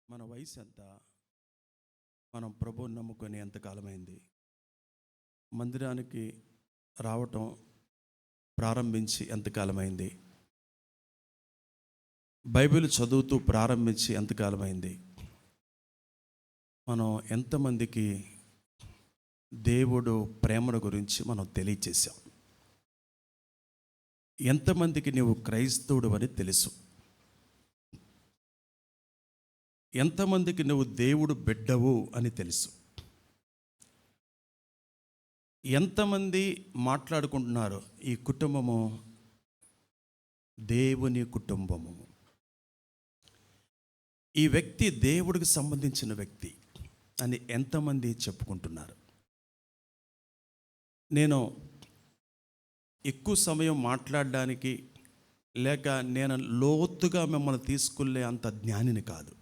మన వయసు ఎంత? మనం ప్రభువుని నమ్ముకొని ఎంతకాలమైంది? మందిరానికి రావటం ప్రారంభించి ఎంతకాలమైంది? బైబిల్ చదువుతూ ప్రారంభించి ఎంతకాలమైంది? మనం ఎంతమందికి దేవుడు ప్రేమను గురించి మనం తెలియచేసాం? ఎంతమందికి నీవు క్రైస్తవుడు అని తెలుసు? ఎంతమందికి నువ్వు దేవుడు బిడ్డవు అని తెలుసు? ఎంతమంది మాట్లాడుకుంటున్నారు ఈ కుటుంబము దేవుని కుటుంబము, ఈ వ్యక్తి దేవుడికి సంబంధించిన వ్యక్తి అని ఎంతమంది చెప్పుకుంటున్నారు? నేను ఎక్కువ సమయం మాట్లాడడానికి లేక నేను లోతుగా మిమ్మల్ని తీసుకెళ్ళే అంత జ్ఞానిని కాదు.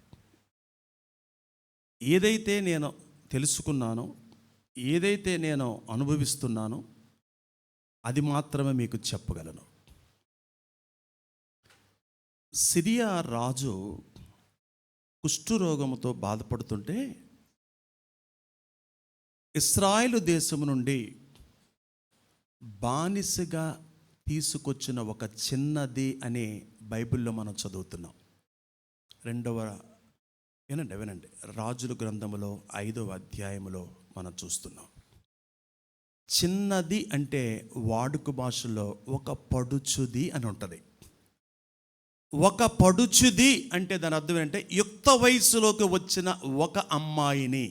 ఏదైతే నేను తెలుసుకున్నానో, ఏదైతే నేను అనుభవిస్తున్నానో అది మాత్రమే మీకు చెప్పగలను. సిరియా రాజు కుష్ఠరోగముతో బాధపడుతుంటే ఇశ్రాయేలు దేశం నుండి బానిసగా తీసుకొచ్చిన ఒక చిన్నది అనే బైబిల్లో మనం చదువుతున్నాం. వినండి రాజుల గ్రంథములో 5వ అధ్యాయములో మనం చూస్తున్నాం. చిన్నది అంటే వాడుక భాషలో ఒక పడుచుది అని ఉంటుంది. ఒక పడుచుది అంటే దాని అర్థం ఏంటంటే యుక్త వయసులోకి వచ్చిన ఒక అమ్మాయిని.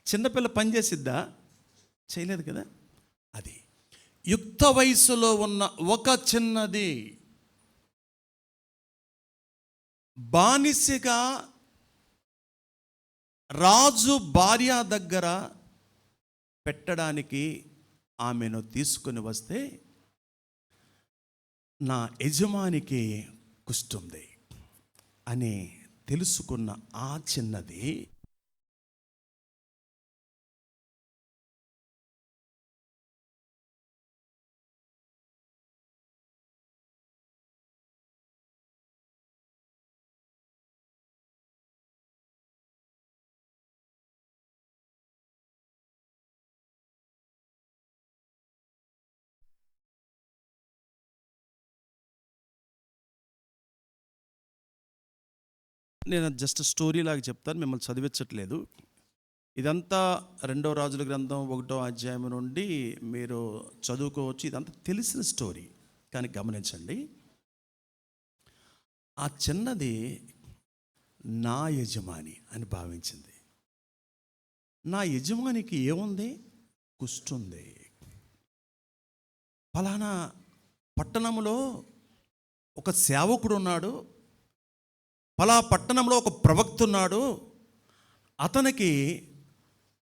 చిన్నపిల్ల పనిచేసిద్దా? చేయలేదు కదా. అది యుక్త వయసులో ఉన్న ఒక చిన్నది బానిసగా రాజు భార్య దగ్గర పెట్టడానికి ఆమెను తీసుకుని వస్తే నా యజమానికి కుష్ఠుంది అని తెలుసుకున్న ఆ చిన్నది నేను జస్ట్ స్టోరీ లాగా చెప్తాను, మిమ్మల్ని చదివించట్లేదు. ఇదంతా 2వ రాజుల గ్రంథం 1వ అధ్యాయం నుండి మీరు చదువుకోవచ్చు. ఇదంతా తెలిసిన స్టోరీ. కానీ గమనించండి, ఆ చిన్నది నా యజమాని అని భావించింది. నా యజమానికి ఏముంది? కుష్ఠుంది. ఫలానా పట్టణంలో ఒక సేవకుడు ఉన్నాడు, పట్టణంలో ఒక ప్రవక్త ఉన్నాడు, అతనికి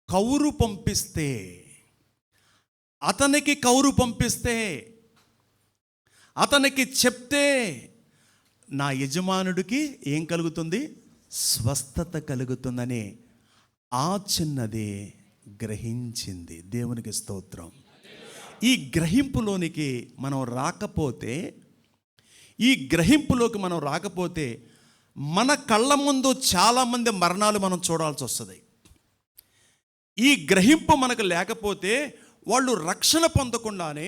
కౌరు పంపిస్తే అతనికి చెప్తే నా యజమానుడికి ఏం కలుగుతుంది? స్వస్థత కలుగుతుందని ఆ చిన్నది గ్రహించింది. దేవునికి స్తోత్రం. ఈ గ్రహింపులోనికి మనం రాకపోతే మన కళ్ళ ముందు చాలామంది మరణాలు మనం చూడాల్సి వస్తుంది. ఈ గ్రహింపు మనకు లేకపోతే వాళ్ళు రక్షణ పొందకుండానే,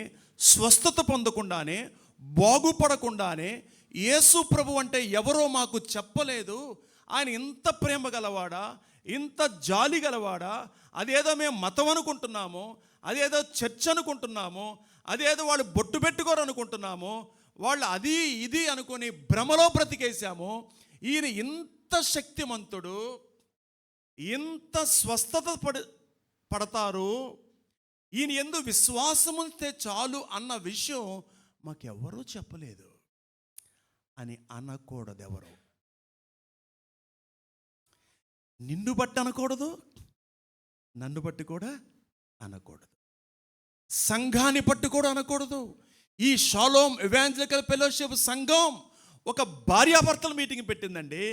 స్వస్థత పొందకుండానే, బాగుపడకుండానే యేసు ప్రభు అంటే ఎవరో మాకు చెప్పలేదు, ఆయన ఇంత ప్రేమ గలవాడా, ఇంత జాలి గలవాడా, అదేదో మేము మతం అనుకుంటున్నాము, అదేదో చర్చ్ అనుకుంటున్నాము, అదేదో వాళ్ళు బొట్టు పెట్టుకోరు అనుకుంటున్నాము, వాళ్ళు అది ఇది అనుకొని భ్రమలో బ్రతికేశాము. ఈయన ఇంత శక్తిమంతుడు, ఇంత స్వస్థత పడతారు, ఈయన యందు విశ్వాసం ఉంటే చాలు అన్న విషయం మాకెవరూ చెప్పలేదు అని అనకూడదు. ఎవరు నిన్ను బట్టి అనకూడదు, నన్ను బట్టి కూడా అనకూడదు, సంఘాన్ని బట్టి కూడా అనకూడదు. ఈ షాలోమ్ ఎవాంజలికల్ ఫెలోషిప్ సంఘం ఒక భార్యాభర్తల మీటింగ్ పెట్టిందండి.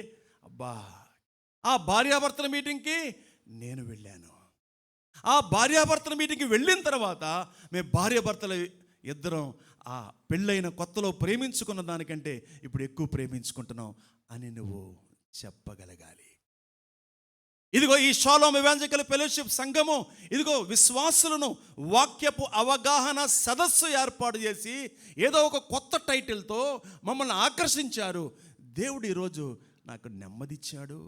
అబ్బా, ఆ భార్యాభర్తల మీటింగ్కి నేను వెళ్ళాను. ఆ భార్యాభర్తల మీటింగ్కి వెళ్ళిన తర్వాత మేము భార్యాభర్తలు ఇద్దరం ఆ పెళ్ళైన కొత్తలో ప్రేమించుకున్న దానికంటే ఇప్పుడు ఎక్కువ ప్రేమించుకుంటున్నాం అని నువ్వు చెప్పగలగాలి. ఇదిగో ఈ షాలోమ్ ఎవాంజలికల్ ఫెలోషిప్ సంఘము ఇదిగో విశ్వాసులను వాక్యపు అవగాహన సదస్సు ఏర్పాటు చేసి ఏదో ఒక కొత్త టైటిల్తో మమ్మల్ని ఆకర్షించారు. దేవుడు ఈరోజు నాకు నెమ్మదిచ్చాడు.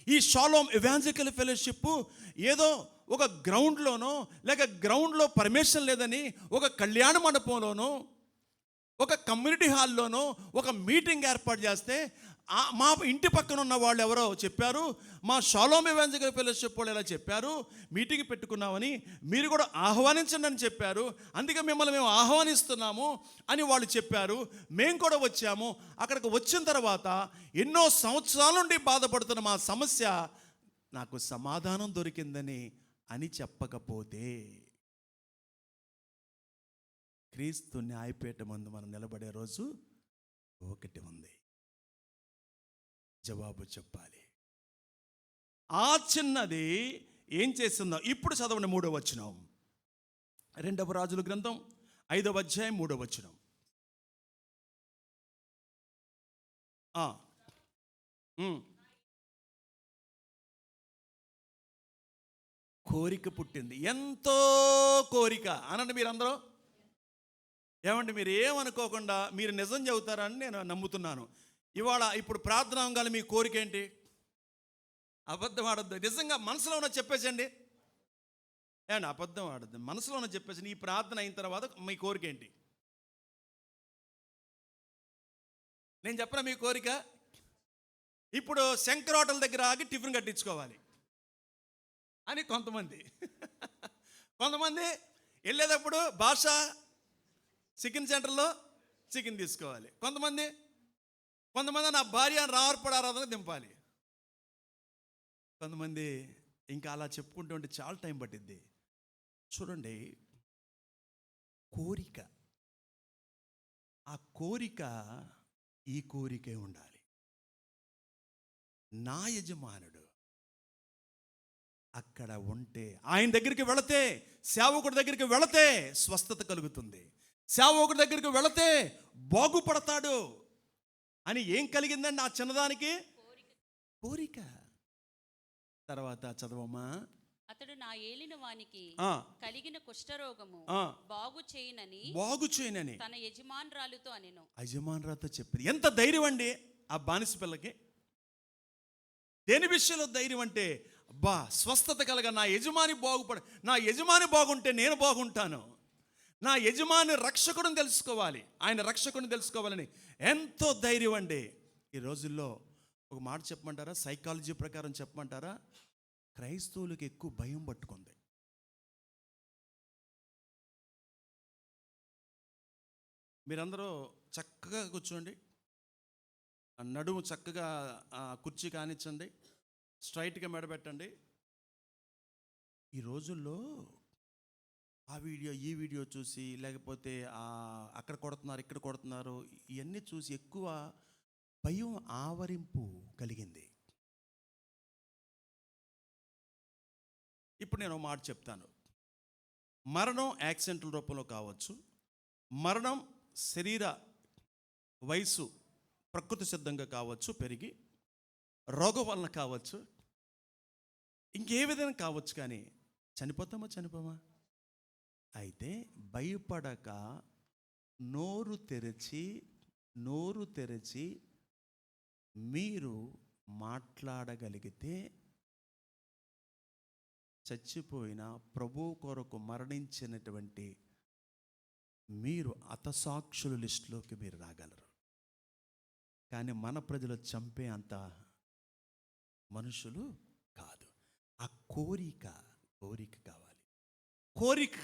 ఈ షాలోమ్ ఎవాంజలికల్ ఫెలోషిప్ ఏదో ఒక గ్రౌండ్లోనో లేక గ్రౌండ్లో పర్మిషన్ లేదని ఒక కళ్యాణ మండపంలోనో ఒక కమ్యూనిటీ హాల్లోనో ఒక మీటింగ్ ఏర్పాటు చేస్తే మా ఇంటి పక్కన ఉన్న వాళ్ళు ఎవరో చెప్పారు, మా షాలోమ్ ఎవాంజలికల్ ఫెలోషిప్ వాళ్ళు ఎలా చెప్పారు, మీటింగ్ పెట్టుకున్నామని మీరు కూడా ఆహ్వానించండి అని చెప్పారు, అందుకే మిమ్మల్ని మేము ఆహ్వానిస్తున్నాము అని వాళ్ళు చెప్పారు. మేము కూడా వచ్చాము. అక్కడికి వచ్చిన తర్వాత ఎన్నో సంవత్సరాల నుండి బాధపడుతున్న మా సమస్య నాకు సమాధానం దొరికిందని అని చెప్పకపోతే క్రీస్తు న్యాయపీఠ ముందు మనం నిలబడే రోజు ఒకటి ఉంది. జవాబు చెప్పాలి. ఆ చిన్నది ఏం చేస్తుందో ఇప్పుడు చదవండి. 3వ వచనం, 2వ రాజుల గ్రంథం 5వ అధ్యాయం 3వ వచనం. కోరిక పుట్టింది. ఎంతో కోరిక అనండి మీరందరూ. ఏమంటే మీరు ఏమనుకోకుండా మీరు నిజం చెబుతారని నేను నమ్ముతున్నాను. ఇప్పుడు ప్రార్థన అవగానే మీ కోరిక ఏంటి? అబద్ధం ఆడద్దు. నిజంగా మనసులో ఉన్న చెప్పేసండి. ఏమండి అబద్ధం ఆడద్దు, మనసులో ఉన్న చెప్పేసి ఈ ప్రార్థన అయిన తర్వాత మీ కోరిక ఏంటి? నేను చెప్పిన మీ కోరిక ఇప్పుడు శంకర్ హోటల్ దగ్గర ఆగి టిఫిన్ కట్టించుకోవాలి అని కొంతమంది వెళ్ళేటప్పుడు భాష చికెన్ సెంటర్లో చికెన్ తీసుకోవాలి. కొంతమంది నా భార్య రావర్పడ ఆరాధన దింపాలి. కొంతమంది ఇంకా అలా చెప్పుకుంటూ ఉంటే చాలా టైం పట్టిద్ది. చూడండి, కోరిక, ఆ కోరిక ఈ కోరికే ఉండాలి. నా యజమానుడు అక్కడ ఉంటే, ఆయన దగ్గరికి వెళితే, సేవకుడి దగ్గరికి వెళితే స్వస్థత కలుగుతుంది, సేవకుడి దగ్గరికి వెళితే బాగుపడతాడు అని ఏం కలిగిందండి ఆ చిన్నదానికి? కోరిక. తర్వాత చదవమ్మా. అతడు నా ఏలిన వానికి కలిగిన కుష్ఠరోగము బాగు చేయనని తన యజమానురాలుతో అనెను. యజమానురాలుతో చెప్పింది. ఎంత ధైర్యం అండి ఆ బానిస పిల్లకి! దేని విషయంలో ధైర్యం అంటే, అబ్బా స్వస్థత కలగ, నా యజమాని నా యజమాని బాగుంటే నేను బాగుంటాను, నా యజమాని రక్షకుడిని తెలుసుకోవాలి, ఆయన రక్షకుడిని తెలుసుకోవాలని ఎంతో ధైర్యం అండి. ఈ రోజుల్లో ఒక మాట చెప్పమంటారా, సైకాలజీ ప్రకారం చెప్పమంటారా, క్రైస్తవులకు ఎక్కువ భయం పట్టుకుంది. మీరందరూ చక్కగా కూర్చోండి, నడుము చక్కగా కుర్చీ కానిచ్చండి, స్ట్రైట్గా మెడబెట్టండి. ఈ రోజుల్లో ఆ వీడియో ఈ వీడియో చూసి, లేకపోతే అక్కడ కొడుతున్నారు ఇక్కడ కొడుతున్నారు, ఇవన్నీ చూసి ఎక్కువ భయం ఆవరింపు కలిగింది. ఇప్పుడు నేను మాట చెప్తాను. మరణం యాక్సిడెంట్ల రూపంలో కావచ్చు, మరణం శరీర వయసు ప్రకృతి సిద్ధంగా కావచ్చు, పెరిగి రోగం వలన కావచ్చు, ఇంకే విధంగా కావచ్చు, కానీ చనిపోమా? అయితే భయపడక నోరు తెరచి మీరు మాట్లాడగలిగితే, చచ్చిపోయిన ప్రభు కొరకు మరణించినటువంటి మీరు హతసాక్షుల లిస్టులోకి మీరు రాగలరు. కానీ మన ప్రజలు చంపే అంత మనుషులు కాదు. ఆ కోరిక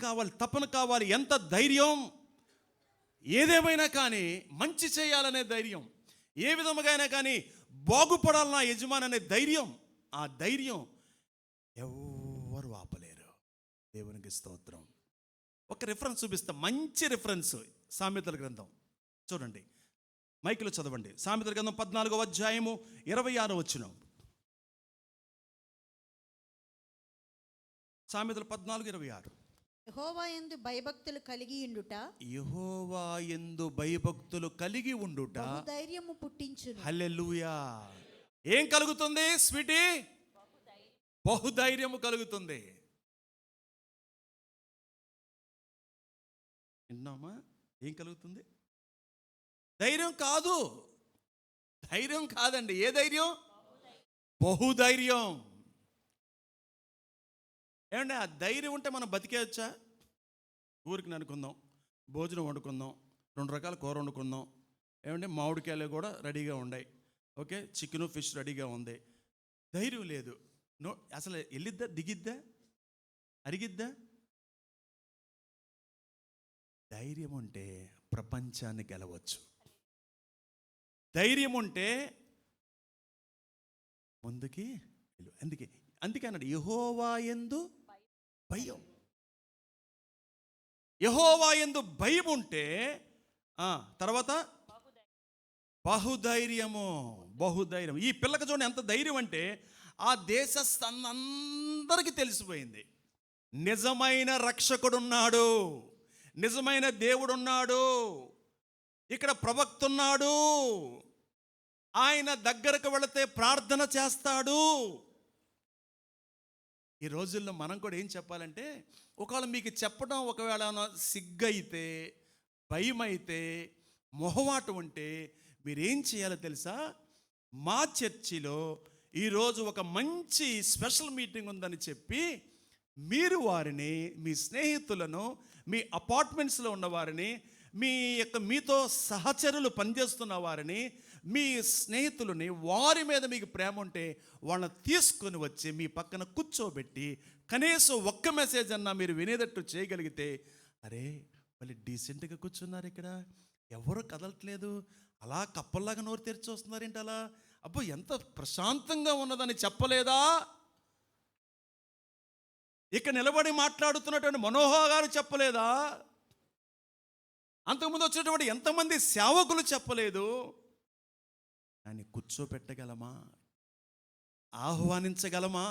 కావాలి, తపన కావాలి, ఎంత ధైర్యం! ఏదేమైనా కానీ మంచి చేయాలనే ధైర్యం, ఏ విధముగా అయినా కానీ బాగుపడాలన్న యజమాని అనే ధైర్యం, ఆ ధైర్యం ఎవరు ఆపలేరు. దేవునికి స్తోత్రం. ఒక రిఫరెన్స్ చూపిస్తా, మంచి రిఫరెన్స్. సామెతల గ్రంథం చూడండి, మైకులో చదవండి. సామెతల గ్రంథం 14వ అధ్యాయము 26వ వచనం. సామెతలు 14:26. యెహోవా యందు భయభక్తులు కలిగి ఉండుట బహుధైర్యము పుట్టించును. హల్లెలూయా. ఏం కలుగుతుంది స్వీటీ? బహుధైర్యము కలుగుతుంది. విన్నామా? ఏం కలుగుతుంది? ధైర్యం కాదు, ధైర్యం కాదండి. ఏ ధైర్యం? బహుధైర్యం. ఏమంటే ఆ ధైర్యం ఉంటే మనం బతికేయచ్చా? ఊరికి అనుకుందాం, భోజనం వండుకుందాం, 2 రకాల కూర వండుకుందాం, ఏమంటే మామిడికాయలు కూడా రెడీగా ఉన్నాయి, ఓకే, చికెను ఫిష్ రెడీగా ఉంది. ధైర్యం లేదు. అసలు వెళ్ళిద్దా, దిగిద్దా, అరిగిద్దా? ధైర్యం ఉంటే ప్రపంచాన్ని గెలవచ్చు. ధైర్యం ఉంటే ముందుకి వెళ్ళు. అందుకే అన్నాడు యెహోవా యందు భయం. యెహోవా యందు భయం ఉంటే తర్వాత బహుధైర్యము. బహుధైర్యం. ఈ పిల్లకి చూడండి ఎంత ధైర్యం అంటే ఆ దేశస్థందరికీ తెలిసిపోయింది నిజమైన రక్షకుడున్నాడు, నిజమైన దేవుడున్నాడు, ఇక్కడ ప్రవక్త ఉన్నాడు, ఆయన దగ్గరకు వెళితే ప్రార్థన చేస్తాడు. ఈ రోజుల్లో మనం కూడా ఏం చెప్పాలంటే, ఒకవేళ మీకు చెప్పడం ఒకవేళ సిగ్గైతే, భయం అయితే, మొహమాటం ఉంటే మీరేం చేయాలో తెలుసా? మా చర్చిలో ఈరోజు ఒక మంచి స్పెషల్ మీటింగ్ ఉందని చెప్పి మీరు వారిని, మీ స్నేహితులను, మీ అపార్ట్మెంట్స్లో ఉన్న వారిని, మీతో సహచరులు పనిచేస్తున్న వారిని, మీ స్నేహితులని, వారి మీద మీకు ప్రేమ ఉంటే వాళ్ళని తీసుకొని వచ్చి మీ పక్కన కూర్చోబెట్టి కనీసం ఒక్క మెసేజ్ అన్నా మీరు వినేటట్టు చేయగలిగితే, అరే వాళ్ళు డీసెంట్గా కూర్చున్నారు, ఇక్కడ ఎవరు కదలట్లేదు, అలా కప్పల్లాగా నోరు తెరిచి వస్తున్నారేంటి, అలా అబ్బో ఎంత ప్రశాంతంగా ఉన్నదని చెప్పలేదా? ఇక్కడ నిలబడి మాట్లాడుతున్నటువంటి మనోహర్ గారు చెప్పలేదా? అంతకుముందు వచ్చినటువంటి ఎంతమంది సేవకులు చెప్పలేదు? కానీ కూర్చోపెట్టగలమా? ఆహ్వానించగలమా?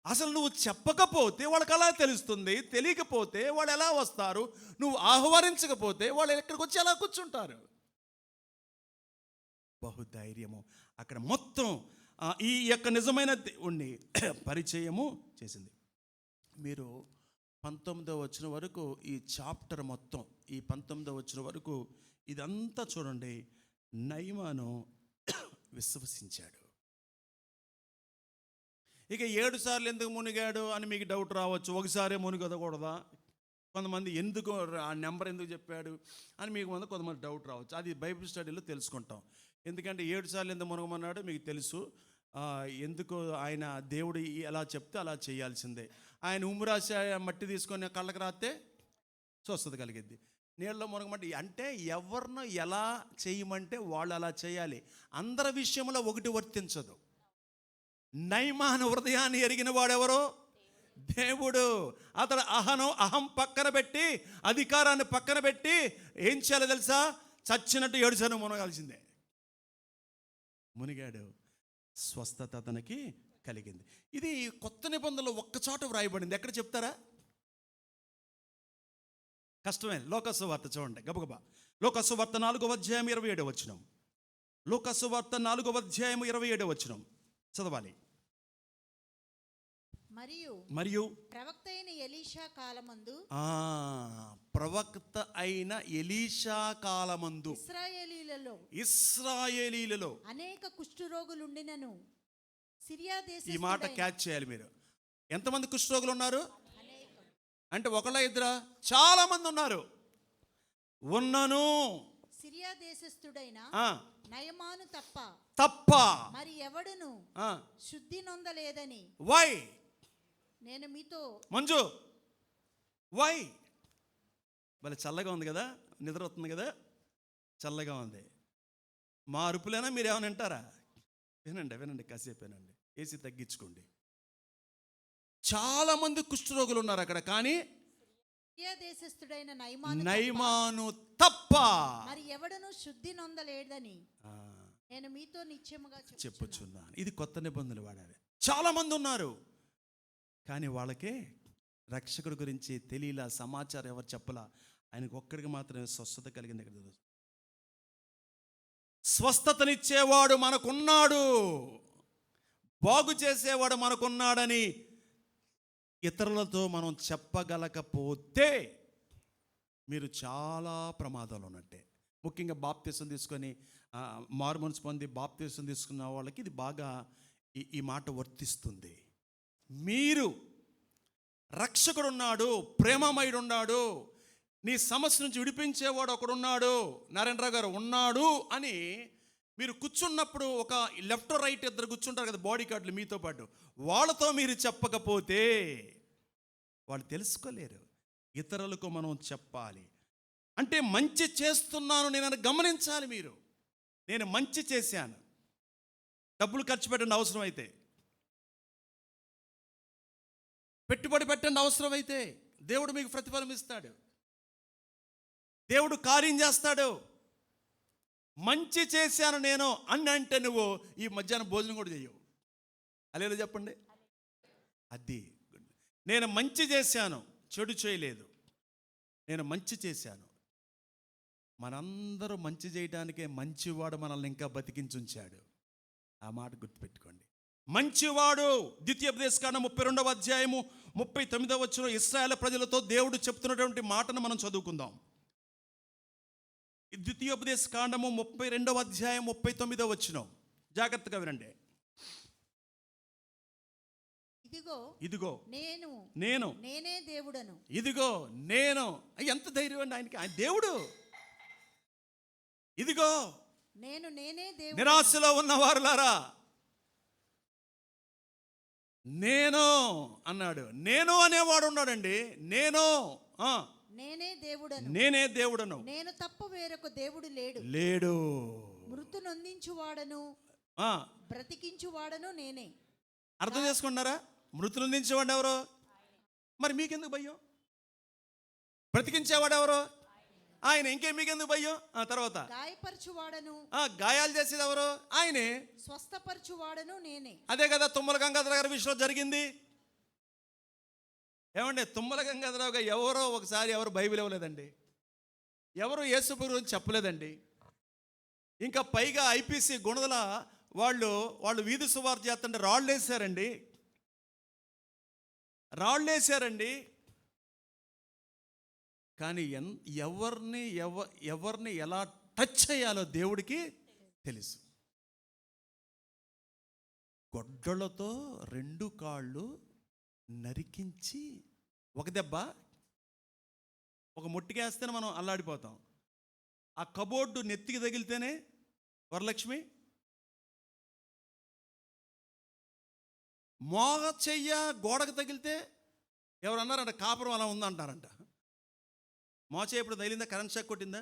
అసలు నువ్వు చెప్పకపోతే వాళ్ళకి ఎలా తెలుస్తుంది? తెలియకపోతే వాళ్ళు ఎలా వస్తారు? నువ్వు ఆహ్వానించకపోతే వాళ్ళు ఎక్కడికి వచ్చి ఎలా కూర్చుంటారు? బహుధైర్యము అక్కడ మొత్తం ఈ యొక్క నిజమైన దేవుణ్ణి పరిచయము చేసింది. మీరు 19వ వచనం వరకు ఈ చాప్టర్ మొత్తం, ఈ 19వ వచనం వరకు ఇదంతా చూడండి. నయమాను విశ్వసించాడు. ఇక 7 సార్లు ఎందుకు మునిగాడు అని మీకు డౌట్ రావచ్చు. ఒకసారే మునిగదకూడదా? కొంతమంది ఎందుకు ఆ నెంబర్ ఎందుకు చెప్పాడు అని మీకు కొంతమంది డౌట్ రావచ్చు. అది బైబిల్ స్టడీలో తెలుసుకుంటాం. ఎందుకంటే 7 సార్లు ఎందుకు మునగమన్నాడో మీకు తెలుసు. ఎందుకు ఆయన దేవుడు ఎలా చెప్తే అలా చేయాల్సిందే. ఆయన ఉమ్మురాసి మట్టి తీసుకొని కళ్ళకి రాస్తే స్వస్థత కలిగిద్ది. నీళ్ళలో మునగమంటే అంటే ఎవరినో ఎలా చేయమంటే వాళ్ళు అలా చేయాలి. అందరి విషయంలో ఒకటి వర్తించదు. నయమాను హృదయాన్ని ఎరిగిన వాడెవరో? దేవుడు. అతడు అహం పక్కన పెట్టి, అధికారాన్ని పక్కన పెట్టి ఏం చేయాలో తెలుసా? చచ్చినట్టు 7 సార్లు మునగాల్సిందే. మునిగాడు, స్వస్థత అతనికి కలిగింది. ఇది కొత్త నిబంధనలో ఒక్కచోట వ్రాయబడింది. ఎక్కడ చెప్తారా? కష్టమే. లోకాసు వార్త చూడండి గబగబా. లోకాసు వార్త 4వ అధ్యాయం 27వ వచనం. లోకాసు వార్త 4వ అధ్యాయం 27వ వచనం చదవాలి. మరియు ప్రవక్త అయిన ఎలీషా కాలమందు, ప్రవక్త అయిన ఎలీషా కాలమందు ఇశ్రాయేలీలలో అనేక కుష్ఠరోగులుండినను సిరియా దేశ. ఈ మాట క్యాచ్ చేయాలి మీరు. ఎంతమంది కుష్ఠరోగులు ఉన్నారు అంటే ఒకళ్ళ ఇద్దరా? చాలా మంది ఉన్నారు. ఉన్నను సిరియా దేశస్థుడైన నయమాను తప్ప మరి ఎవడును శుద్ధి నొందలేదని. వై? నేను మీతో మంజు వై? భలే చల్లగా ఉంది కదా, నిద్ర వస్తుంది కదా, చల్లగా ఉంది. మా అరుపులైనా మీరు ఏమైనా వింటారా? వినండి కాసేపు వినండి. ఏసీ తగ్గించుకోండి. చాలా మంది కుష్ఠరోగులు ఉన్నారు అక్కడ. కానీ దేశస్థుడైన నయమాను తప్ప మరి ఎవడను శుద్ధి నొందలేదని నేను మీతో నిశ్చయముగా చెప్పుచున్నాను. ఇది కొత్త నిబంధనలు వాడారు. చాలా మంది ఉన్నారు, కానీ వాళ్ళకే రక్షకుడి గురించి తెలియలా, సమాచారం ఎవరు చెప్పలా. ఆయనకు ఒక్కడికి మాత్రమే స్వస్థత కలిగింది. ఇక్కడ స్వస్థతనిచ్చేవాడు మనకున్నాడు, బాగు చేసేవాడు మనకున్నాడని ఇతరులతో మనం చెప్పగలకపోతే మీరు చాలా ప్రమాదాలు ఉన్నట్టే. ముఖ్యంగా బాప్తీసం తీసుకొని మారుమనసు పొంది బాప్తీసం తీసుకున్న వాళ్ళకి ఇది బాగా ఈ మాట వర్తిస్తుంది. మీరు రక్షకుడు ఉన్నాడు, ప్రేమమయుడు ఉన్నాడు, నీ సమస్య నుంచి విడిపించేవాడు ఒకడున్నాడు, నారాయణరావు గారు ఉన్నాడు అని మీరు కూర్చున్నప్పుడు, ఒక లెఫ్ట్ రైట్ ఇద్దరు కూర్చుంటారు కదా బాడీ గార్డులు మీతో పాటు, వాళ్ళతో మీరు చెప్పకపోతే వాళ్ళు తెలుసుకోలేరు. ఇతరులకు మనం చెప్పాలి. అంటే మంచి చేస్తున్నాను నేను గమనించాలి. మీరు నేను మంచి చేశాను, డబ్బులు ఖర్చు పెట్టండి అవసరమైతే, పెట్టుబడి పెట్టండి అవసరమైతే, దేవుడు మీకు ప్రతిఫలం ఇస్తాడు, దేవుడు కార్యం చేస్తాడు. మంచి చేశాను నేను అని అంటే నువ్వు ఈ మధ్యాహ్నం భోజనం కూడా చేయవు. అలేలో చెప్పండి. అది నేను మంచి చేశాను, చెడు చేయలేదు, నేను మంచి చేశాను. మనందరూ మంచి చేయడానికే మంచివాడు మనల్ని ఇంకా బతికించుంచాడు. ఆ మాట గుర్తుపెట్టుకోండి. మంచివాడు. ద్వితీయోపదేశకాండం 32వ అధ్యాయము 39వ వచనం ఇశ్రాయేలు ప్రజలతో దేవుడు చెప్తున్నటువంటి మాటను మనం చదువుకుందాం. ద్వితీయోపదేశకాండము 32వ అధ్యాయం 39వ వచనం జాగ్రత్తగా వినండి. ఇదిగో నేనే దేవుడను. ఇదిగో నేను. ఎంత ధైర్యం అండి ఆయనకి, ఆయన దేవుడు. ఇదిగో నేనే దేవుడు. నిరాశలో ఉన్న వారులారా, నేను అన్నాడు. నేను అనేవాడు ఉన్నాడండి. నేనే దేవుడను. నేను తప్ప వేరొక దేవుడు లేడు. మృతు నొందించువాడను బ్రతికించువాడను నేనే. అర్థం చేసుకున్నారా? మృతు నొందించేవాడు ఎవరు? మరి మీకెందుకు భయం? బ్రతికించేవాడు ఎవరు? ఆయన. ఇంకే మీకెందుకు భయం? తర్వాత గాయపరచువాడను, గాయాలు చేసేది ఎవరు? ఆయనే. స్వస్థపరచువాడను నేనే. అదే కదా తుమ్మల గంగాధర గారి విషయంలో జరిగింది. ఏమండి, తుమ్మల గంగాధరరావు గారు ఎవరు బైబిల్ ఇవ్వలేదండి, ఎవరు యేసు గురించి చెప్పలేదండి. ఇంకా పైగా ఐపీసీ గుణదల వాళ్ళు వీధి సువార్త చేస్తుంటే రాళ్ళు వేసారండి. కానీ ఎవరిని ఎలా టచ్ చేయాలో దేవుడికి తెలుసు. గొడ్డలతో 2 కాళ్ళు నరికించి, ఒక దెబ్బ, ఒక ముట్టికేస్తేనే మనం అల్లాడిపోతాం. ఆ కబోర్డు నెత్తికి తగిలితేనే వరలక్ష్మి, మోగ చెయ్య గోడకు తగిలితే ఎవరు అన్నారంట కాపురం అలా ఉందంటారంట. మోచెయ్య ఎప్పుడు తగిలిందా? కరెంట్ షాక్ కొట్టిందా?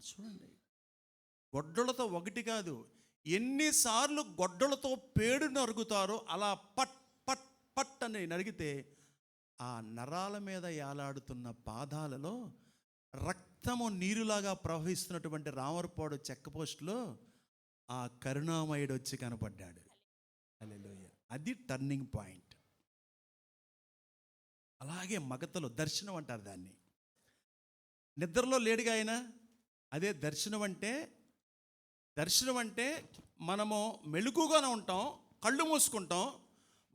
చూడండి, గొడ్డలతో ఒకటి కాదు, ఎన్నిసార్లు గొడ్డలతో పేడు నరుగుతారో అలా పట్ పట్ పట్ అని నరిగితే ఆ నరాల మీద ఏలాడుతున్న పాదాలలో రక్తము నీరులాగా ప్రవహిస్తున్నటువంటి రామరపాడు చెక్క పోస్టులో ఆ కరుణామయుడు వచ్చి కనపడ్డాడు. హల్లెలూయా. అది టర్నింగ్ పాయింట్. అలాగే మగతలో దర్శనం అంటారు దాన్ని. నిద్రలో లేడుగా ఆయన. అదే దర్శనం అంటే మనము మెలకుగానే ఉంటాం, కళ్ళు మూసుకుంటాం,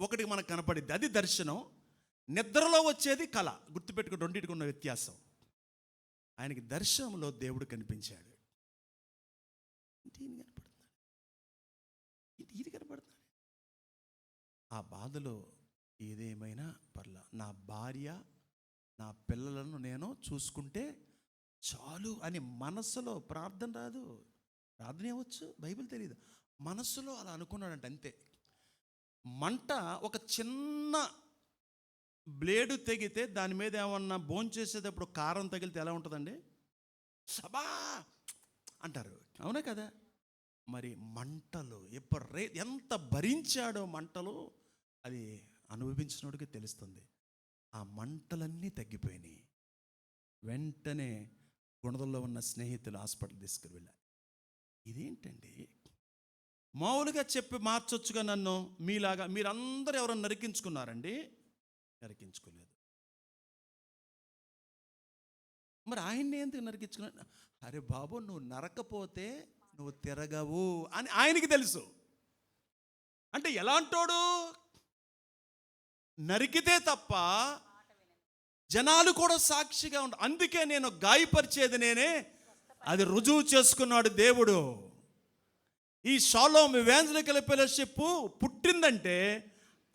ఒకటికి మనకు కనపడిద్ది, అది దర్శనం. నిద్రలో వచ్చేది కళ. గుర్తుపెట్టుకుని రెండింటికి ఉన్న వ్యత్యాసం. ఆయనకి దర్శనంలో దేవుడు కనిపించాడు. ఇది కనపడుతున్నాడు. ఆ బాధలో ఏదేమైనా పర్లా, నా భార్య నా పిల్లలను నేను చూసుకుంటే చాలు అని మనస్సులో, ప్రార్థన రాదు, ప్రార్థన అవ్వచ్చు, బైబిల్ తెలియదు, మనస్సులో అలా అనుకున్నాడంట. అంతే. మంట ఒక చిన్న బ్లేడు తెగితే దాని మీద ఏమన్నా భోంచేసేటప్పుడు కారం తగిలితే ఎలా ఉంటుందండి? సబా అంటారు, అవునా కదా? మరి మంటలు ఎంత భరించాడో మంటలు, అది అనుభవించినోడికి తెలుస్తుంది. ఆ మంటలన్నీ తగ్గిపోయినాయి. వెంటనే గుణదల్లో ఉన్న స్నేహితులు హాస్పిటల్ తీసుకువెళ్ళారు. ఇదేంటండి, మామూలుగా చెప్పి మార్చొచ్చుగా నన్ను, మీలాగా మీరందరూ ఎవరైనా నరికించుకున్నారండి? నరికించుకోలేదు. మరి ఆయన్ని ఎందుకు నరికించుకున్నారు? అరే బాబు, నువ్వు నరకపోతే నువ్వు తిరగవు అని ఆయనకి తెలుసు. అంటే ఎలాంటోడు? నరికితే తప్ప జనాలు కూడా సాక్షిగా ఉండ. అందుకే నేను గాయపరిచేది నేనే, అది రుజువు చేసుకున్నాడు దేవుడు. ఈ షాలోమ్ ఎవాంజలికల్ ఫెలోషిప్ పుట్టిందంటే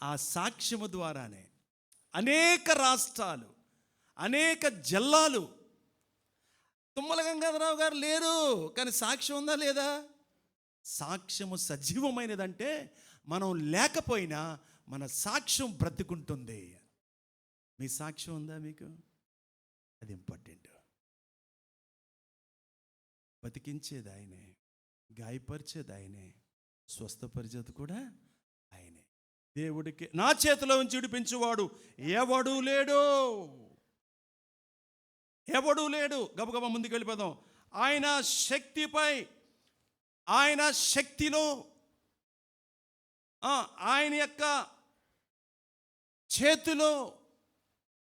ఆ సాక్ష్యము ద్వారానే. అనేక రాష్ట్రాలు, అనేక జిల్లాలు. తుమ్మల గంగాధరరావు గారు లేరు, కానీ సాక్ష్యం ఉందా లేదా? సాక్ష్యము సజీవమైనదంటే మనం లేకపోయినా మన సాక్ష్యం బ్రతికుంటుంది. మీ సాక్ష్యం ఉందా మీకు? అది ఇంపార్టెంట్. బతికించేది ఆయనే, గాయపరిచేది ఆయనే, స్వస్థపరిచేది కూడా ఆయనే. దేవుడికి నా చేతిలో ఉంచి విడిపించేవాడు ఎవడూ లేడు, ఎవడూ లేడు. గబగబా ముందుకు వెళ్ళిపోదాం. ఆయన శక్తిపై, ఆయన శక్తిలో, ఆయన యొక్క చేతిలో,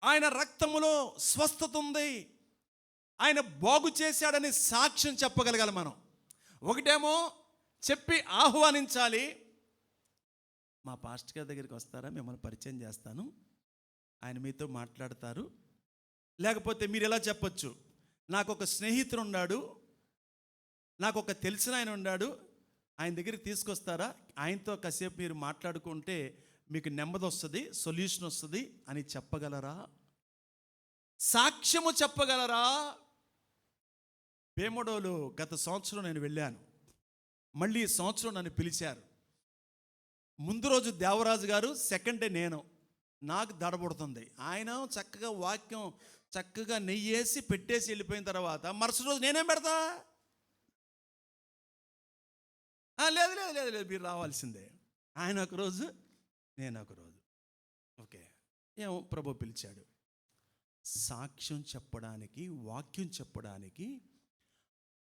ఆయన రక్తములో స్వస్థత ఉంది. ఆయన బాగు చేశాడని సాక్ష్యం చెప్పగలగాలి మనం. ఒకటేమో చెప్పి ఆహ్వానించాలి. మా పాస్టర్ గారి దగ్గరికి వస్తారా, మిమ్మల్ని పరిచయం చేస్తాను, ఆయన మీతో మాట్లాడతారు. లేకపోతే మీరు ఎలా చెప్పొచ్చు, నాకు ఒక స్నేహితుడు ఉన్నాడు, నాకు ఒక తెలిసిన ఆయన ఉన్నాడు, ఆయన దగ్గరికి తీసుకొస్తారా, ఆయనతో కాసేపు మీరు మాట్లాడుకుంటే మీకు నెమ్మది వస్తుంది, సొల్యూషన్ వస్తుంది అని చెప్పగలరా? సాక్ష్యము చెప్పగలరా? భీమడోలు గత సంవత్సరం నేను వెళ్ళాను, మళ్ళీ ఈ సంవత్సరం నన్ను పిలిచారు. ముందు రోజు దేవరాజు గారు, సెకండ్ డే నేను. నాకు దడబడుతుంది. ఆయన చక్కగా వాక్యం చక్కగా నెయ్యేసి పెట్టేసి వెళ్ళిపోయిన తర్వాత మరుసటి రోజు నేనేం పెడతా? లేదు లేదు లేదు లేదు, మీరు రావాల్సిందే. ఆయన ఒకరోజు, నేను ఒకరోజు. ఓకే, ఏమో ప్రభు పిలిచాడు. సాక్ష్యం చెప్పడానికి, వాక్యం చెప్పడానికి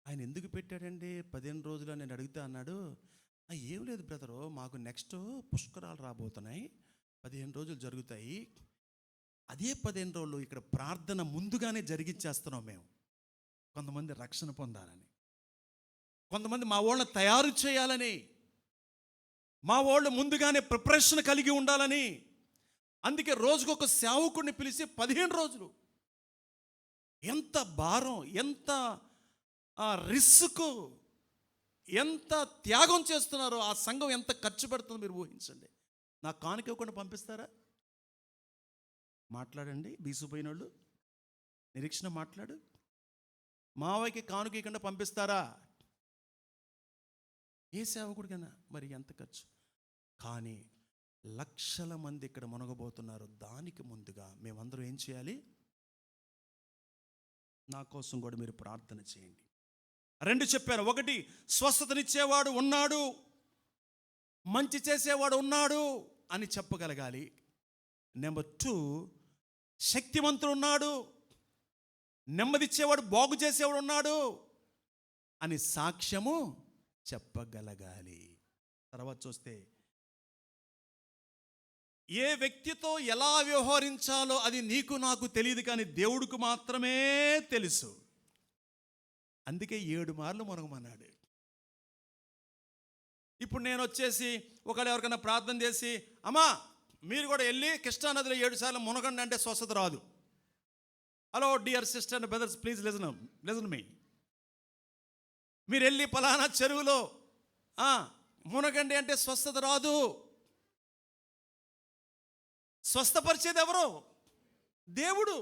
ఆయన ఎందుకు పెట్టాడండి 15 రోజులు నేను అడిగితే అన్నాడు, ఏం లేదు బ్రదరు, మాకు నెక్స్ట్ పుష్కరాలు రాబోతున్నాయి, 15 రోజులు జరుగుతాయి. అదే 15 రోజులు ఇక్కడ ప్రార్థన ముందుగానే జరిగిచ్చేస్తున్నాం మేము. కొంతమంది రక్షణ పొందాలని, కొంతమంది మా వాళ్ళని తయారు చేయాలని, మా వాళ్ళు ముందుగానే ప్రిపరేషన్ కలిగి ఉండాలని. అందుకే రోజుకొక సేవకుడిని పిలిచి 15 రోజులు. ఎంత భారం, ఎంత రిస్క్, ఎంత త్యాగం చేస్తున్నారో. ఆ సంఘం ఎంత ఖర్చు పెడుతుందో మీరు ఊహించండి. నాకు కానుక ఇవ్వకుండా పంపిస్తారా? మాట్లాడండి, బీసుపోయిన వాళ్ళు, నిరీక్షణ మాట్లాడు. మావయ్యకి కానుక ఇవ్వకుండా పంపిస్తారా? ఏ సేవకుడికైనా మరి ఎంత ఖర్చు. కానీ లక్షల మంది ఇక్కడ మునగబోతున్నారు. దానికి ముందుగా మేమందరం ఏం చేయాలి? నా కోసం కూడా మీరు ప్రార్థన చేయండి. 2 చెప్పారు. 1, స్వస్థతనిచ్చేవాడు ఉన్నాడు, మంచి చేసేవాడు ఉన్నాడు అని చెప్పగలగాలి. నెంబర్ 2, శక్తివంతుడు ఉన్నాడు, నెమ్మదిచ్చేవాడు, బాగు చేసేవాడు ఉన్నాడు అని సాక్ష్యము చెప్పగలగాలి. తర్వాత చూస్తే ఏ వ్యక్తితో ఎలా వ్యవహరించాలో అది నీకు నాకు తెలియదు, కానీ దేవుడికి మాత్రమే తెలుసు. అందుకే 7 మార్లు మునగమన్నాడు. ఇప్పుడు నేను వచ్చేసి ఒకవేళ ఎవరికైనా ప్రార్థన చేసి, అమ్మా మీరు కూడా వెళ్ళి కృష్ణానదిలో 7 సార్లు మునగండి అంటే స్వస్థత రాదు. Hello dear sister and brothers, please listen me. మీరు వెళ్ళి పలానా చెరువులో మునగండి అంటే స్వస్థత రాదు. స్వస్థపరిచేది ఎవరు? దేవుడు.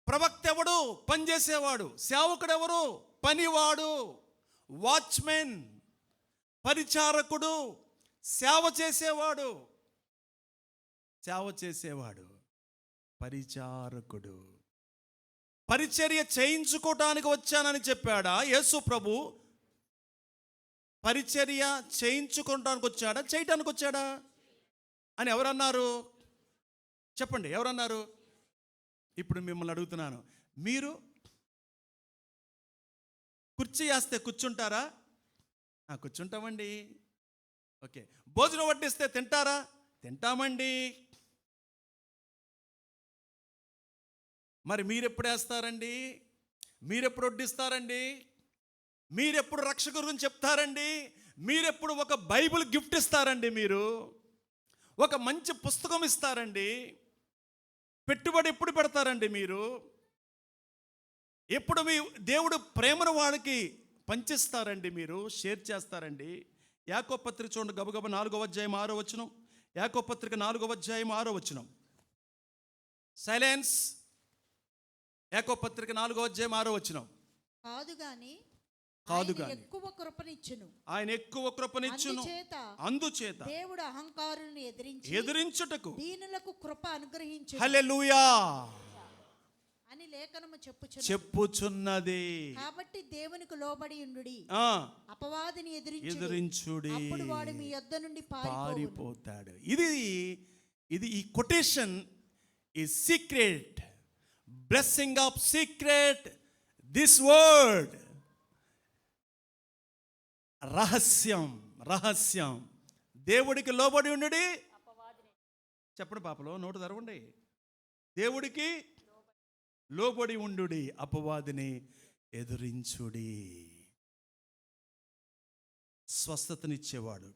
ప్రవక్త ఎవడు? పనిచేసేవాడు. సేవకుడు ఎవరు? పనివాడు, వాచ్మెన్, పరిచారకుడు, సేవ చేసేవాడు, పరిచారకుడు. పరిచర్య చేయించుకోవటానికి వచ్చానని చెప్పాడా యేసు ప్రభు? పరిచర్య చేయించుకోవటానికి వచ్చాడా, చేయటానికి వచ్చాడా అని ఎవరన్నారు? చెప్పండి, ఎవరన్నారు? ఇప్పుడు మిమ్మల్ని అడుగుతున్నాను, మీరు కుర్చీ వేస్తే కూర్చుంటారా? కూర్చుంటామండి. ఓకే, భోజనం వడ్డిస్తే తింటారా? తింటామండి. మరి మీరు ఎప్పుడు వేస్తారండి? మీరెప్పుడు వడ్డిస్తారండి? మీరెప్పుడు రక్షక గురించి చెప్తారండి? మీరెప్పుడు ఒక బైబిల్ గిఫ్ట్ ఇస్తారండి? మీరు ఒక మంచి పుస్తకం ఇస్తారండి? పెట్టుబడి ఎప్పుడు పెడతారండి? మీరు ఎప్పుడు మీ దేవుడు ప్రేమను వాళ్ళకి పంచిస్తారండి? మీరు షేర్ చేస్తారండి? యాకోబు పత్రిక చూడండి, గబగబ 4వ అధ్యాయం 6వ వచనం. యాకోబు పత్రిక 4వ అధ్యాయం 6వ వచనం. సైలెన్స్. యాకోబు పత్రిక 4వ అధ్యాయం 6వ వచనం. కాదు గాని ఎక్కువ కృపనిచ్చును, ఆయన ఎక్కువ కృపనిచ్చును, అందుచేత దేవుడు అహంకారులను ఎదిరించుటకు దీనులకు కృప అనుగ్రహించును. హల్లెలూయా అని లేఖనము చెప్పుచున్నది. కాబట్టి దేవునికి లోబడి ఉండుడి, అపవాదిని ఎదిరించుడి, అప్పుడు వాడు మీ యొద్ద నుండి పారిపోతాడు. ఇది ఈ కొటేషన్ ఈ secret blessing of secret this word. రహస్యం. దేవుడికి లోబడి ఉండుడి. చెప్పండి పాపలో, నోటు తెరవండి. దేవుడికి లోబడి ఉండుడి, అపవాదిని ఎదురించుడి. స్వస్థతనిచ్చేవాడు,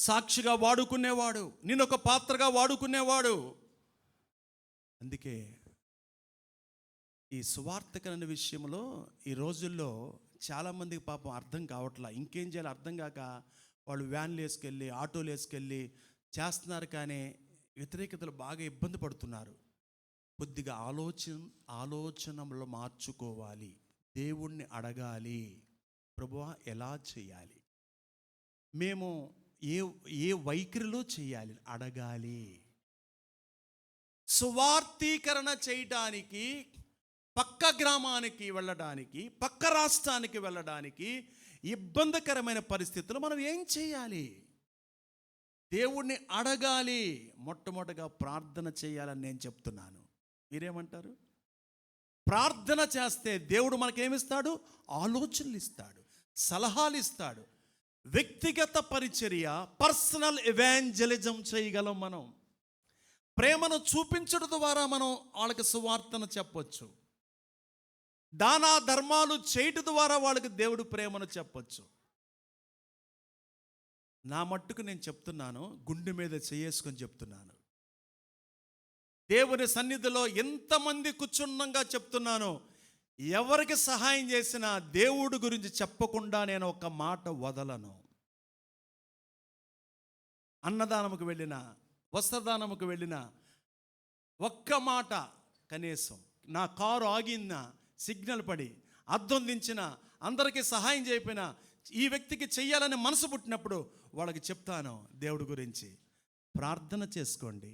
సాక్షిగా వాడుకునేవాడు, నిన్నొక పాత్రగా వాడుకునేవాడు. అందుకే ఈ సువార్తకరణ విషయంలో ఈ రోజుల్లో చాలామందికి పాపం అర్థం కావట్లా. ఇంకేం చేయాలి అర్థం కాక వాళ్ళు వ్యాన్లు వేసుకెళ్ళి, ఆటోలు వేసుకెళ్ళి చేస్తున్నారు. కానీ వ్యతిరేకతలు బాగా ఇబ్బంది పడుతున్నారు. కొద్దిగా ఆలోచనలో మార్చుకోవాలి. దేవుణ్ణి అడగాలి, ప్రభువా ఎలా చేయాలి, మేము ఏ వైఖరిలో చేయాలి అడగాలి. సువార్తీకరణ చేయడానికి పక్క గ్రామానికి వెళ్ళడానికి, పక్క రాష్ట్రానికి వెళ్ళడానికి ఇబ్బందికరమైన పరిస్థితుల్లో మనం ఏం చేయాలి? దేవుణ్ణి అడగాలి. మొట్టమొదటిగా ప్రార్థన చేయాలని నేను చెప్తున్నాను. మీరేమంటారు? ప్రార్థన చేస్తే దేవుడు మనకేమిస్తాడు? ఆలోచనలు ఇస్తాడు, సలహాలు ఇస్తాడు. వ్యక్తిగత పరిచర్య, పర్సనల్ ఎవాంజలిజం చేయగలం. మనం ప్రేమను చూపించడం ద్వారా మనం వాళ్ళకి సువార్తను చెప్పొచ్చు. దాన ధర్మాలు చేయటం ద్వారా వాళ్ళకి దేవుడు ప్రేమను చెప్పొచ్చు. నా మట్టుకు నేను చెప్తున్నాను, గుండె మీద చేసుకొని చెప్తున్నాను. దేవుని సన్నిధిలో ఎంతమంది కూర్చున్నంగా చెప్తున్నాను. ఎవరికి సహాయం చేసినా దేవుడి గురించి చెప్పకుండా నేను ఒక మాట వదలను. అన్నదానముకు వెళ్ళినా, వస్త్రదానముకు వెళ్ళినా ఒక్క మాట కనీసం, నా కారు ఆగినా, సిగ్నల్ పడి అద్దం దించిన, అందరికీ సహాయం చేయకపోయినా ఈ వ్యక్తికి చెయ్యాలని మనసు పుట్టినప్పుడు వాళ్ళకి చెప్తాను దేవుడి గురించి. ప్రార్థన చేసుకోండి,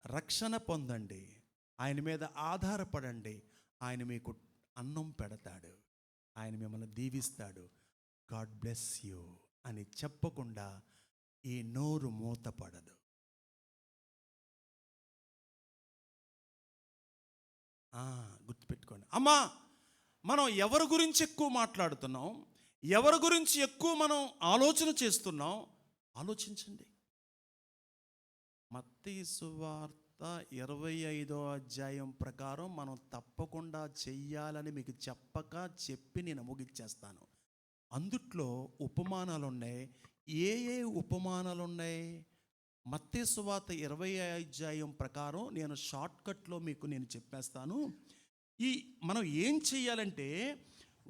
రక్షణ పొందండి, ఆయన మీద ఆధారపడండి. ఆయన మీకు అన్నం పెడతాడు, ఆయన మిమ్మల్ని దీవిస్తాడు. గాడ్ బ్లెస్ యూ అని చెప్పకుండా ఈ నోరు మూతపడదు. గుర్తుపెట్టుకోండి అమ్మా. మనం ఎవరి గురించి ఎక్కువ మాట్లాడుతున్నాం, ఎవరి గురించి ఎక్కువ మనం ఆలోచన చేస్తున్నాం, ఆలోచించండి. మత్తయి సువార్త 25వ అధ్యాయం ప్రకారం మనం తప్పకుండా చెయ్యాలని మీకు చెప్పి నేను ముగిచ్చేస్తాను. అందుట్లో ఉపమానాలు ఉన్నాయి. ఏ ఉపమానాలు ఉన్నాయి? మత్తయి సువార్త 20వ అధ్యాయం ప్రకారం నేను షార్ట్కట్లో మీకు నేను చెప్పేస్తాను. మనం ఏం చెయ్యాలంటే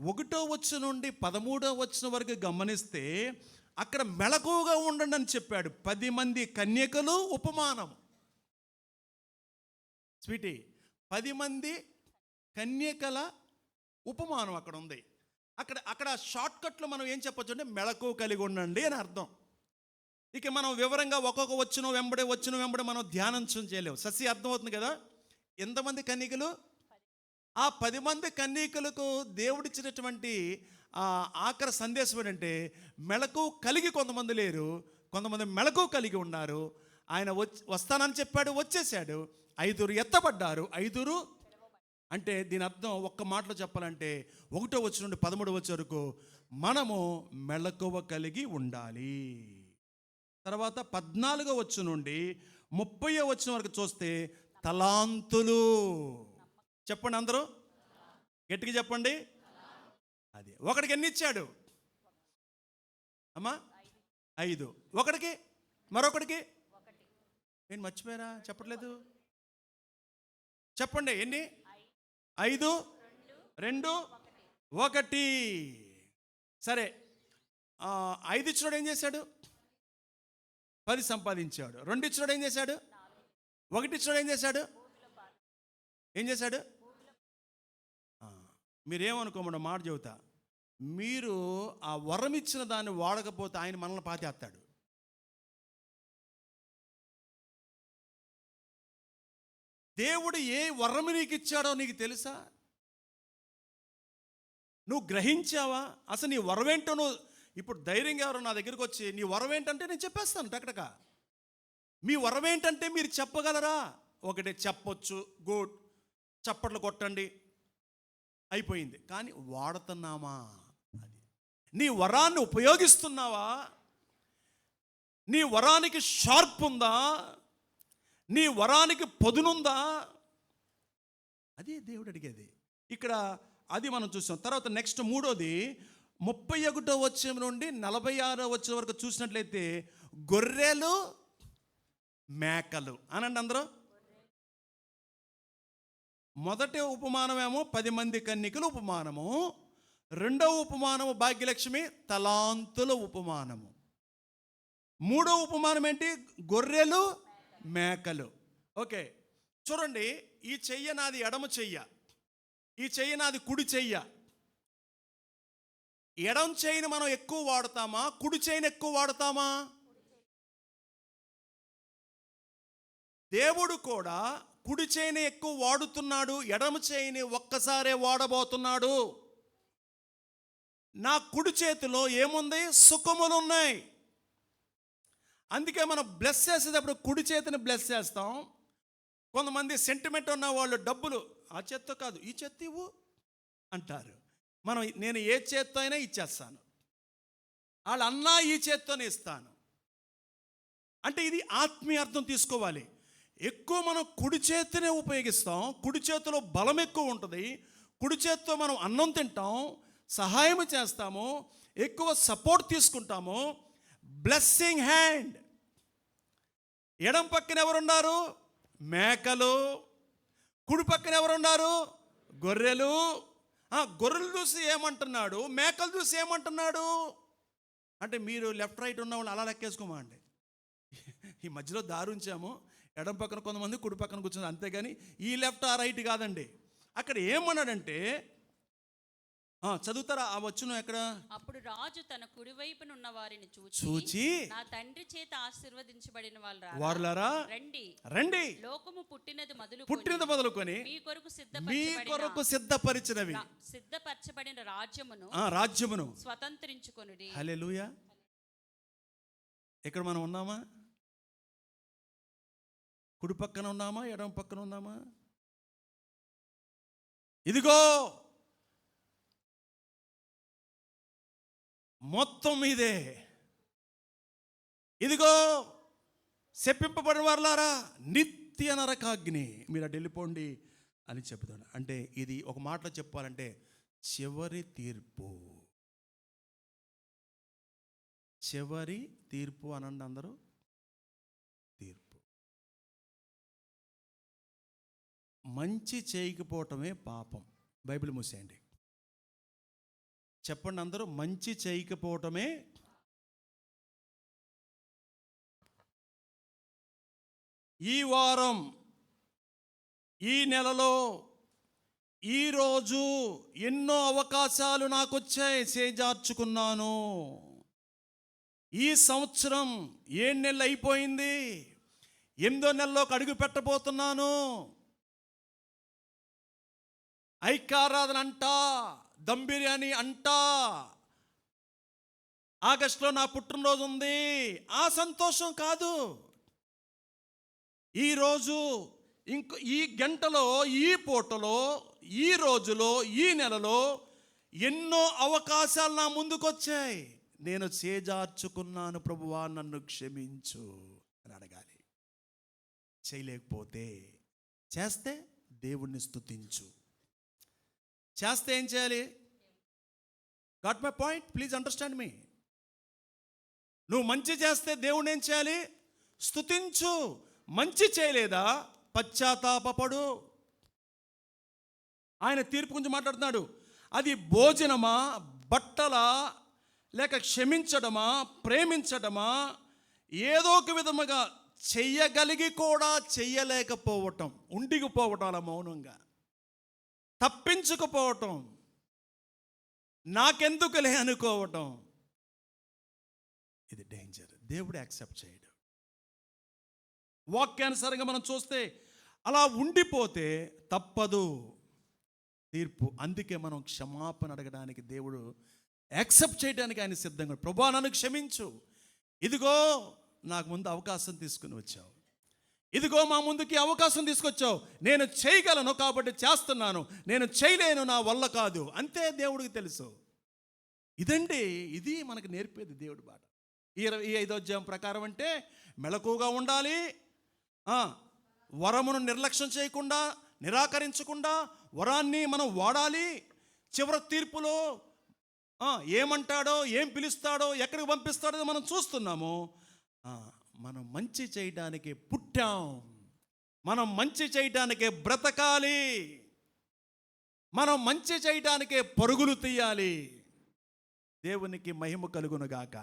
1వ వచనం నుండి 13వ వచనం వరకు గమనిస్తే అక్కడ మెలకువగా ఉండండి అని చెప్పాడు. 10 మంది కన్యకలు ఉపమానం. స్వీటీ, 10 మంది కన్యకల ఉపమానం అక్కడ ఉంది. అక్కడ షార్ట్కట్లో మనం ఏం చెప్పొచ్చు అంటే మెలకువ కలిగి ఉండండి అని అర్థం. ఇక మనం వివరంగా ఒక్కొక్క వచ్చిన వెంబడే మనం ధ్యానం చేయలేము. ససి అర్థమవుతుంది కదా? ఎంతమంది కన్యకలు? ఆ 10 మంది కన్యకలకు దేవుడిచ్చినటువంటి ఆఖరి సందేశం ఏంటంటే మెలకు కలిగి కొంతమంది లేరు, కొంతమంది మెలకు కలిగి ఉన్నారు. ఆయన వస్తానని చెప్పాడు, వచ్చేసాడు. 5 ఎత్తబడ్డారు, 5 అంటే దీని అర్థం ఒక్క మాటలో చెప్పాలంటే 1వ వచనం నుండి 13వ వచనం వరకు మనము మెలకువ కలిగి ఉండాలి. తర్వాత 14వ వచనం నుండి 30వ వచనం వరకు చూస్తే తలాంతులు. చెప్పండి అందరూ, గట్టిగా చెప్పండి. అది ఒకడికి ఎన్ని ఇచ్చాడు అమ్మా? 5. ఒకడికి, మరొకడికి నేను మర్చిపోయారా? చెప్పట్లేదు, చెప్పండి. ఎన్ని? 5, 2, 1. సరే, 5 ఇచ్చినోడు ఏం చేశాడు? 10 సంపాదించాడు. 2 ఇచ్చినోడు ఏం చేశాడు? 1 ఇచ్చినోడు ఏం చేశాడు? మీరేమనుకోమండి, మాట చెబుతా. మీరు ఆ వరం ఇచ్చిన దాన్ని వాడకపోతే ఆయన మనల్ని పాతేస్తాడు. దేవుడు ఏ వరం నీకు ఇచ్చాడో నీకు తెలుసా? నువ్వు గ్రహించావా? అసలు నీ వరం ఏంటో నువ్వు ఇప్పుడు ధైర్యంగా ఎవరు నా దగ్గరికి వచ్చి నీ వరం ఏంటంటే నేను చెప్పేస్తాను టకటక. మీ వరం ఏంటంటే మీరు చెప్పగలరా? ఒకటి చెప్పొచ్చు, గుడ్, చప్పట్లు కొట్టండి, అయిపోయింది. కానీ వాడుతున్నామా? అది నీ వరాన్ని ఉపయోగిస్తున్నావా? నీ వరానికి షార్ప్ ఉందా? నీ వరానికి పదునుందా? అదే దేవుడు అడిగేది ఇక్కడ. అది మనం చూసాం. తర్వాత నెక్స్ట్ 3వది 31వ వచనం నుండి 46వ వచనం వరకు చూసినట్లయితే గొర్రెలు మేకలు అనండి అందరూ. మొదటి ఉపమానమేమో 10 మంది కన్యకల ఉపమానము. రెండవ ఉపమానము భాగ్యలక్ష్మి తలాంతుల ఉపమానము. మూడవ ఉపమానం ఏంటి? గొర్రెలు మేకలు. ఓకే, చూడండి. ఈ చెయ్య నాది ఎడమ చెయ్య, ఈ చెయ్య నాది కుడి చెయ్య. ఎడమ చెయ్యిని మనం ఎక్కువ వాడతామా, కుడి చెయ్యిని ఎక్కువ వాడతామా? దేవుడు కూడా కుడి చెయ్యిని ఎక్కువ వాడుతున్నాడు, ఎడమ చెయ్యిని ఒక్కసారే వాడబోతున్నాడు. నా కుడి చేతిలో ఏముంది? సుఖములు ఉన్నాయి. అందుకే మనం బ్లెస్ చేసేటప్పుడు కుడి చేతిని బ్లెస్ చేస్తాం. కొంతమంది సెంటిమెంట్ ఉన్న వాళ్ళు డబ్బులు ఆ చేత్తో కాదు ఈ చేత్తో ఇవ్వు అంటారు. నేను ఏ చేత్తో అయినా ఇచ్చేస్తాను, వాళ్ళు అన్నా ఈ చేత్తోనే ఇస్తాను అంటే ఇది ఆత్మీయ అర్థం తీసుకోవాలి. ఎక్కువ మనం కుడి చేతినే ఉపయోగిస్తాం, కుడి చేతిలో బలం ఎక్కువ ఉంటుంది, కుడి చేతితో మనం అన్నం తింటాం, సహాయం చేస్తాము, ఎక్కువ సపోర్ట్ తీసుకుంటాము. Blessing hand. ఎడం పక్కన ఎవరున్నారు? మేకలు. కుడి పక్కన ఎవరున్నారు? గొర్రెలు. గొర్రెలు చూసి ఏమంటున్నాడు, మేకలు చూసి ఏమంటున్నాడు అంటే మీరు లెఫ్ట్ రైట్ ఉన్న వాళ్ళు అలా లెక్కేసుకోమా అండి. ఈ మధ్యలో దారి ఉంచాము, ఎడం పక్కన కొంతమంది, కుడి పక్కన కూర్చున్నారు, అంతేగాని ఈ లెఫ్ట్ ఆ రైట్ కాదండి. అక్కడ ఏమన్నాడంటే, చదువుతారా ఆ వచ్చును ఎక్కడ? అప్పుడు రాజు తన కుడివైపున ఉన్న వారిని చూచి నా తండ్రి చేత ఆశీర్వదించబడిన వాళ్ళారా రండి రండి, లోకము పుట్టినది మొదలుకొని మీ కొరకు సిద్ధపరిచినవి సిద్ధపరచబడిన రాజ్యమును స్వతంత్రించుకొనుడి. హల్లెలూయా. ఇక్కడ మనం ఉన్నామా? కుడి పక్కన ఉన్నామా, ఎడమ పక్కన ఉన్నామా? ఇదిగో మొత్తం మీదే, ఇదిగో శపింపబడిన వారులారా నిత్య నరకాగ్ని, మీరు అటు వెళ్ళిపోండి అని చెప్తాను. అంటే ఇది ఒక మాటలో చెప్పాలంటే చివరి తీర్పు. చివరి తీర్పు అనండి అందరూ. తీర్పు. మంచి చేయకపోవటమే పాపం. బైబిల్ మూసేయండి, చెప్పండి అందరూ. మంచి చేయకపోవటమే. ఈ వారం, ఈ నెలలో, ఈరోజు ఎన్నో అవకాశాలు నాకు వచ్చాయి, చేజార్చుకున్నాను. ఈ సంవత్సరం 7 నెలలు అయిపోయింది, 8వ నెలలోకి అడుగు పెట్టబోతున్నాను. ఐక్యారాధన అంటా, దమ్ బిర్యానీ అంటా, ఆగస్టులో నా పుట్టినరోజు ఉంది, ఆ సంతోషం కాదు. ఈరోజు ఈ గంటలో, ఈ పూటలో, ఈ రోజులో, ఈ నెలలో ఎన్నో అవకాశాలు నా ముందుకొచ్చాయి. నేను చేజార్చుకున్నాను, ప్రభువా నన్ను క్షమించు అని అడగాలి. చేయలేకపోతే, చేస్తే దేవుణ్ణి స్తుతించు. చేస్తే ఏం చేయాలి? Got my point? Please understand me. నువ్వు మంచి చేస్తే దేవుణ్ణి ఏం చేయాలి? స్తుతించు. మంచి చేయలేదా పశ్చాత్తాపపడు. ఆయన తీర్పు గురించి మాట్లాడుతున్నాడు. అది భోజనమా, బట్టలా, లేక క్షమించడమా, ప్రేమించడమా, ఏదో ఒక విధముగా చెయ్యగలిగి కూడా చెయ్యలేకపోవటం, ఉండిగిపోవటం, అలా మౌనంగా తప్పించుకుపోవటం, నాకెందుకులే అనుకోవటం, ఇది డేంజర్. దేవుడు యాక్సెప్ట్ చేయడు. వాక్యానుసారంగా మనం చూస్తే అలా ఉండిపోతే తప్పదు తీర్పు. అందుకే మనం క్షమాపణ అడగడానికి దేవుడు యాక్సెప్ట్ చేయడానికి ఆయన సిద్ధంగా. ప్రభువా నన్ను క్షమించు, ఇదిగో నాకు ముందు అవకాశం తీసుకుని వచ్చావు, ఇదిగో మా ముందుకి అవకాశం తీసుకొచ్చావు, నేను చేయగలను కాబట్టి చేస్తున్నాను, నేను చేయలేను, నా వల్ల కాదు, అంతే దేవుడికి తెలుసు. ఇదండి, ఇది మనకు నేర్పేది దేవుడి బాట. 25వ అధ్యాయం ప్రకారం అంటే మెలకుగా ఉండాలి, వరమును నిర్లక్ష్యం చేయకుండా, నిరాకరించకుండా వరాన్ని మనం వాడాలి. చివరి తీర్పులో ఏమంటాడో, ఏం పిలుస్తాడో, ఎక్కడికి పంపిస్తాడో మనం చూస్తున్నాము. మనం మంచి చేయడానికి పుట్టాం, మనం మంచి చేయడానికే బ్రతకాలి, మనం మంచి చేయడానికే పరుగులు తీయాలి. దేవునికి మహిమ కలుగునుగాక.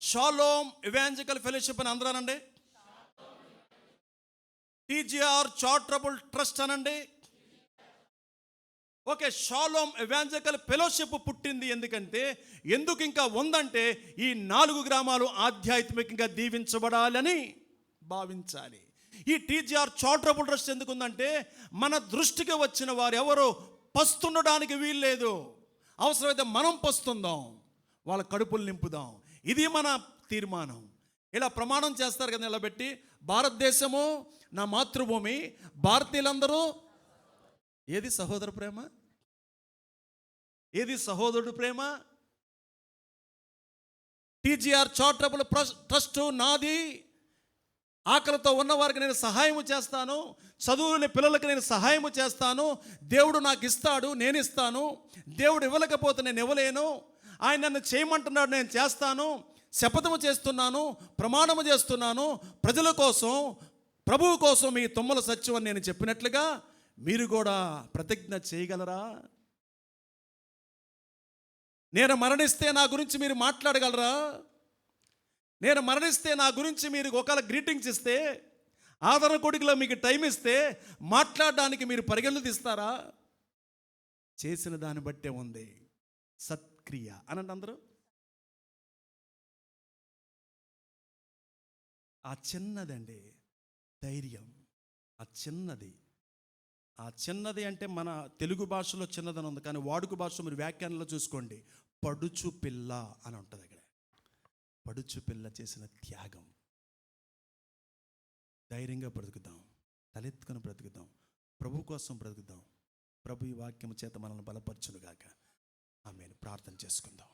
షాలోమ్ ఎవాంజలికల్ ఫెలోషిప్ అని అందరానండి. టీజీఆర్ చారిటబుల్ ట్రస్ట్ అనండి. ఓకే, షాలోమ్ ఎవాంజలికల్ ఫెలోషిప్ పుట్టింది ఎందుకు ఇంకా ఉందంటే ఈ 4 గ్రామాలు ఆధ్యాత్మికంగా దీవించబడాలని భావించాలి. ఈ టీజీఆర్ చారిటబుల్ ట్రస్ట్ ఎందుకు ఉందంటే మన దృష్టికి వచ్చిన వారు ఎవరు పస్తుండడానికి వీల్లేదు. అవసరమైతే మనం పస్తుందాం, వాళ్ళ కడుపులు నింపుదాం. ఇది మన తీర్మానం. ఇలా ప్రమాణం చేస్తారు కదా నిలబెట్టి, భారతదేశము నా మాతృభూమి, భారతీయులందరూ. ఏది సహోదర ప్రేమ? ఏది సహోదరుడు ప్రేమ? టీజీఆర్ చారిటబుల్ ట్రస్ట్ నాది. ఆకలితో ఉన్నవారికి నేను సహాయము చేస్తాను, చదువుని పిల్లలకి నేను సహాయము చేస్తాను. దేవుడు నాకు ఇస్తాడు, నేను ఇస్తాను. దేవుడు ఇవ్వలేకపోతే నేను ఇవ్వలేను. ఆయన నన్ను చేయమంటున్నాడు, నేను చేస్తాను. శపథము చేస్తున్నాను, ప్రమాణము చేస్తున్నాను. ప్రజల కోసం, ప్రభువు కోసం ఈ తుమ్మల సత్యం అని నేను చెప్పినట్లుగా మీరు కూడా ప్రతిజ్ఞ చేయగలరా? నేను మరణిస్తే నా గురించి మీరు మాట్లాడగలరా? నేను మరణిస్తే నా గురించి మీరు ఒకవేళ గ్రీటింగ్స్ ఇస్తే, ఆదరణ కొడుకులో మీకు టైం ఇస్తే మాట్లాడడానికి మీరు పరిగెళ్ళు తీస్తారా? చేసిన దాన్ని బట్టే ఉంది సత్క్రియ అనండి అందరూ. ఆ చిన్నదండి ధైర్యం, ఆ చిన్నది అంటే మన తెలుగు భాషలో చిన్నదని ఉంది, కానీ వాడుక భాషలో మీరు వ్యాఖ్యానంలో చూసుకోండి, పడుచు పిల్ల అని ఉంటుంది. అక్కడ పడుచు పిల్ల చేసిన త్యాగం. ధైర్యంగా బ్రతుకుదాం, తలెత్తుకొని బ్రతుకుదాం, ప్రభు కోసం బ్రతుకుదాం. ప్రభు ఈ వాక్యం చేత మనల్ని బలపరచునుగాక. ఆమేన్. ప్రార్థన చేసుకుందాం.